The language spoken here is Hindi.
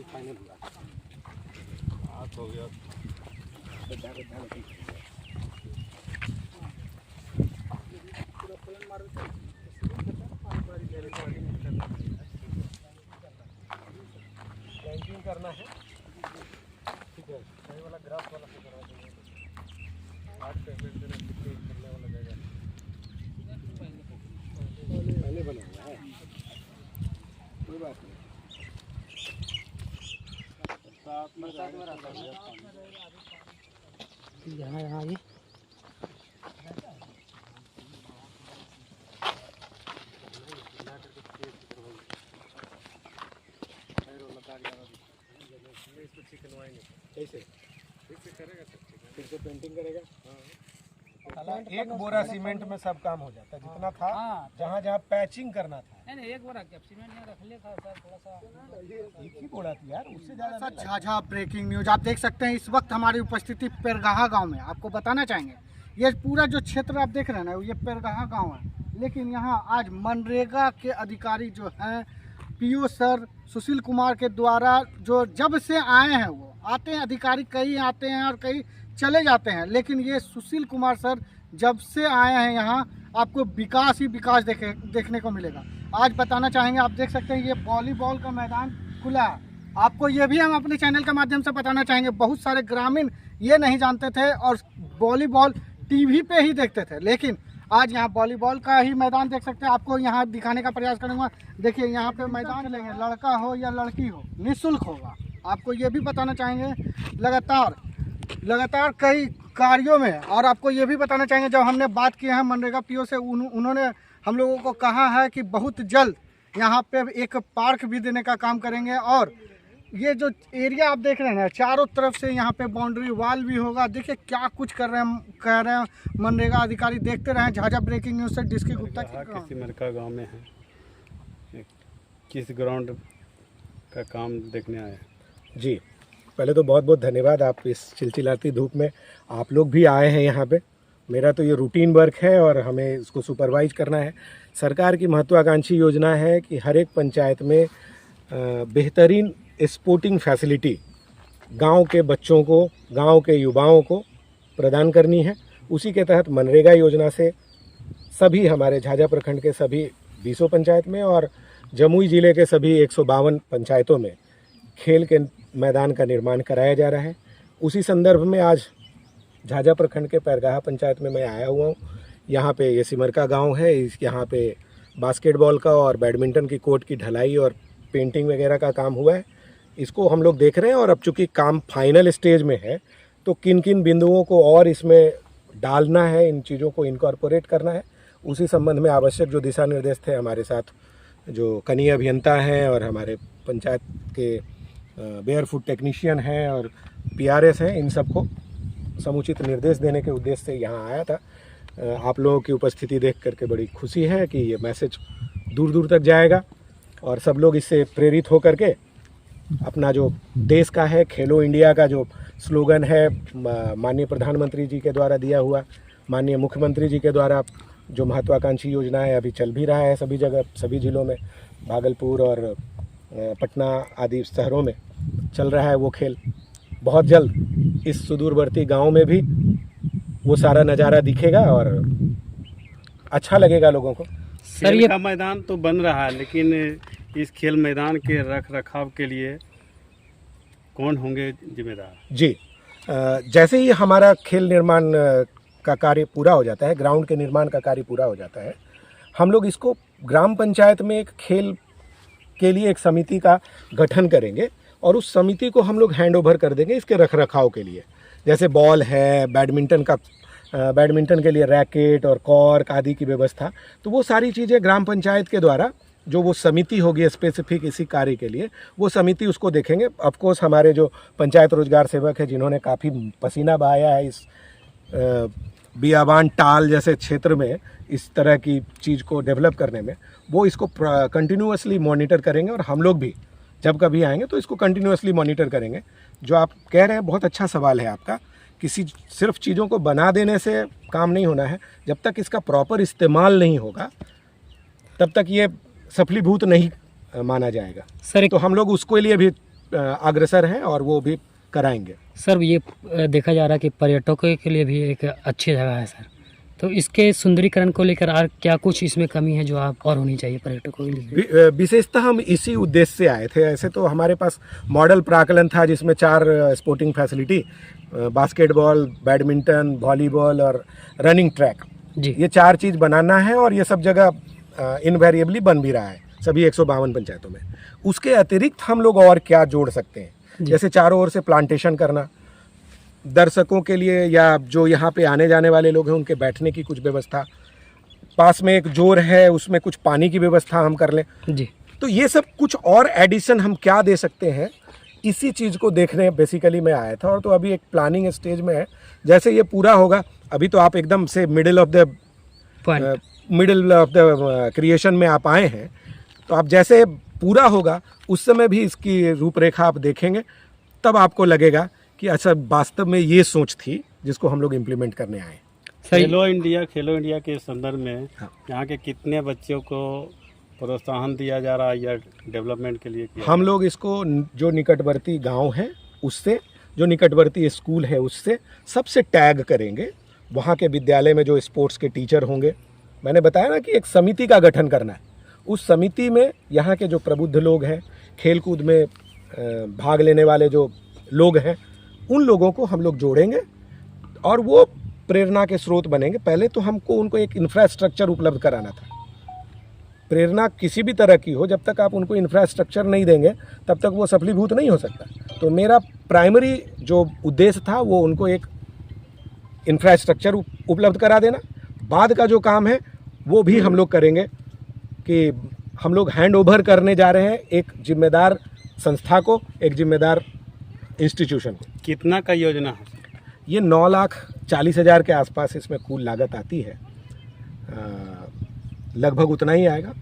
फाइनल हुआ आज हो गया प्लांटिंग करना है। ठीक है, सही वाला ग्राफ वाला से करवा देंगे। आज पेमेंट देना कितने करने वाला जाएगा पहले बना हुआ है, कोई बात नहीं। यहाँ यहाँ ये कैसे फिर से पेंटिंग करेगा। एक बोरा सीमेंट में सब काम हो जाता है जितना था। जहाँ जहाँ पैचिंग करना था नहीं एक बार सीमेंट नहीं रख लिया सर, थोड़ा सा एक ही बोरा थी यार, उससे ज्यादा नहीं। झाझा ब्रेकिंग न्यूज आप देख सकते हैं। इस वक्त हमारी उपस्थिति पेरगाहा गांव में। आपको बताना चाहेंगे ये पूरा जो क्षेत्र आप देख रहे हैं ना, ये पेरगाहा गांव है। लेकिन यहाँ आज मनरेगा के अधिकारी जो हैं पीओ सर सुशील कुमार के द्वारा जो जब से आए हैं, वो आते हैं अधिकारी, कई आते हैं और कई चले जाते हैं, लेकिन ये सुशील कुमार सर जब से आए हैं यहाँ आपको विकास ही विकास देखने को मिलेगा। आज बताना चाहेंगे, आप देख सकते हैं ये वॉलीबॉल का मैदान खुला है। आपको ये भी हम अपने चैनल के माध्यम से बताना चाहेंगे, बहुत सारे ग्रामीण ये नहीं जानते थे और वॉलीबॉल टीवी पे ही देखते थे, लेकिन आज यहाँ वॉलीबॉल का ही मैदान देख सकते हैं। आपको यहाँ दिखाने का प्रयास करूँगा। देखिए यहाँ पे मैदान लेंगे, लड़का हो या लड़की हो निःशुल्क होगा। आपको ये भी बताना चाहेंगे लगातार कई कार्यों में। और आपको ये भी बताना चाहेंगे, जब हमने बात की है मनरेगा पीओ से, उन्होंने हम लोगों को कहा है कि बहुत जल्द यहाँ पे एक पार्क भी देने का काम करेंगे। और ये जो एरिया आप देख रहे हैं चारों तरफ से यहाँ पे बाउंड्री वाल भी होगा। देखिए क्या कुछ कह रहे हैं मनरेगा अधिकारी। देखते रहें झाझा ब्रेकिंग न्यूज़ से डिस्की गुप्ता। सिमरका गांव में है, किस ग्राउंड का काम देखने आए हैं? जी, पहले तो बहुत बहुत धन्यवाद। आप इस चिलचिलाती धूप में आप लोग भी आए हैं यहाँ पे। मेरा तो ये रूटीन वर्क है और हमें इसको सुपरवाइज करना है। सरकार की महत्वाकांक्षी योजना है कि हर एक पंचायत में बेहतरीन स्पोर्टिंग फैसिलिटी गांव के बच्चों को, गांव के युवाओं को प्रदान करनी है। उसी के तहत मनरेगा योजना से सभी हमारे झाझा प्रखंड के सभी 20 पंचायत में और जमुई ज़िले के सभी 152 पंचायतों में खेल के मैदान का निर्माण कराया जा रहा है। उसी संदर्भ में आज झाझा प्रखंड के पैरगाहा पंचायत में मैं आया हुआ हूँ। यहाँ पे ये सिमरका गांव है, यहाँ पे बास्केटबॉल का और बैडमिंटन की कोर्ट की ढलाई और पेंटिंग वगैरह का काम हुआ है। इसको हम लोग देख रहे हैं और अब चूँकि काम फाइनल स्टेज में है तो किन किन बिंदुओं को और इसमें डालना है, इन चीज़ों को इनकॉर्पोरेट करना है, उसी संबंध में आवश्यक जो दिशा निर्देश थे हमारे साथ जो कनीय अभियंता हैं और हमारे पंचायत के बेयर फूड टेक्नीशियन हैं और पीआरएस हैं, इन सबको समुचित निर्देश देने के उद्देश्य से यहाँ आया था। आप लोगों की उपस्थिति देख करके बड़ी खुशी है कि ये मैसेज दूर दूर तक जाएगा और सब लोग इससे प्रेरित हो करके अपना जो देश का है, खेलो इंडिया का जो स्लोगन है, माननीय प्रधानमंत्री जी के द्वारा दिया हुआ, माननीय मुख्यमंत्री जी के द्वारा जो महत्वाकांक्षी योजना है, अभी चल भी रहा है सभी जगह, सभी जिलों में, भागलपुर और पटना आदि शहरों में चल रहा है वो खेल। बहुत जल्द इस सुदूरवर्ती गांव में भी वो सारा नज़ारा दिखेगा और अच्छा लगेगा लोगों को। सर, ये मैदान तो बन रहा है, लेकिन इस खेल मैदान के रख रखाव के लिए कौन होंगे जिम्मेदार? जी, जैसे ही हमारा खेल निर्माण का कार्य पूरा हो जाता है, ग्राउंड के निर्माण का कार्य पूरा हो जाता है, हम लोग इसको ग्राम पंचायत में एक खेल के लिए एक समिति का गठन करेंगे और उस समिति को हम लोग हैंड ओवर कर देंगे इसके रख रखाव के लिए। जैसे बॉल है, बैडमिंटन के लिए रैकेट और कॉर्क आदि की व्यवस्था, तो वो सारी चीज़ें ग्राम पंचायत के द्वारा जो वो समिति होगी स्पेसिफिक इसी कार्य के लिए, वो समिति उसको देखेंगे। ऑफकोर्स हमारे जो पंचायत रोजगार सेवक है जिन्होंने काफ़ी पसीना बहाया है इस बियाबान टाल जैसे क्षेत्र में इस तरह की चीज़ को डेवलप करने में, वो इसको कंटिन्यूअसली मॉनिटर करेंगे और हम लोग भी जब कभी आएंगे तो इसको कंटिन्यूअसली मॉनिटर करेंगे। जो आप कह रहे हैं बहुत अच्छा सवाल है आपका। किसी सिर्फ चीज़ों को बना देने से काम नहीं होना है, जब तक इसका प्रॉपर इस्तेमाल नहीं होगा तब तक ये सफलीभूत नहीं माना जाएगा। सर तो हम लोग उसके लिए भी अग्रसर हैं और वो भी कराएंगे। सर ये देखा जा रहा है कि पर्यटकों के लिए भी एक अच्छी जगह है सर, तो इसके सुंदरीकरण को लेकर और क्या कुछ इसमें कमी है जो आप और होनी चाहिए पर्यटकों के लिए? विशेषतः हम इसी उद्देश्य से आए थे। ऐसे तो हमारे पास मॉडल प्राकलन था जिसमें 4 sporting facility, basketball, badminton, volleyball और रनिंग ट्रैक, जी ये 4 चीज़ बनाना है और ये सब जगह इनवेरिएबली बन भी रहा है सभी 152 पंचायतों में। उसके अतिरिक्त हम लोग और क्या जोड़ सकते हैं, जैसे चारों ओर से प्लांटेशन करना, दर्शकों के लिए या जो यहाँ पे आने जाने वाले लोग हैं उनके बैठने की कुछ व्यवस्था, पास में एक जोर है उसमें कुछ पानी की व्यवस्था हम कर लें। जी तो ये सब कुछ और एडिशन हम क्या दे सकते हैं, इसी चीज़ को देखने बेसिकली मैं आया था। और तो अभी एक प्लानिंग स्टेज में है, जैसे ये पूरा होगा, अभी तो आप एकदम से मिडिल ऑफ द क्रिएशन में आप आए हैं, तो आप जैसे पूरा होगा उस समय भी इसकी रूपरेखा आप देखेंगे, तब आपको लगेगा कि अच्छा वास्तव में ये सोच थी जिसको हम लोग इम्प्लीमेंट करने आए। खेलो इंडिया के संदर्भ में हाँ। यहाँ के कितने बच्चों को प्रोत्साहन दिया जा रहा है या डेवलपमेंट के लिए किया हम लोग इसको जो निकटवर्ती गांव है उससे, जो निकटवर्ती स्कूल है उससे सबसे टैग करेंगे। वहाँ के विद्यालय में जो स्पोर्ट्स के टीचर होंगे, मैंने बताया ना कि एक समिति का गठन करना है, उस समिति में यहाँ के जो प्रबुद्ध लोग हैं, खेलकूद में भाग लेने वाले जो लोग हैं, उन लोगों को हम लोग जोड़ेंगे और वो प्रेरणा के स्रोत बनेंगे। पहले तो हमको उनको एक इंफ्रास्ट्रक्चर उपलब्ध कराना था। प्रेरणा किसी भी तरह की हो, जब तक आप उनको इंफ्रास्ट्रक्चर नहीं देंगे तब तक वो सफलीभूत नहीं हो सकता। तो मेरा प्राइमरी जो उद्देश्य था वो उनको एक इंफ्रास्ट्रक्चर उपलब्ध करा देना। बाद का जो काम है वो भी हम लोग करेंगे कि हम लोग हैंड ओवर करने जा रहे हैं एक जिम्मेदार संस्था को, एक जिम्मेदार इंस्टीट्यूशन को। कितना का योजना है? ये 9,40,000 के आसपास इसमें कुल लागत आती है, लगभग उतना ही आएगा।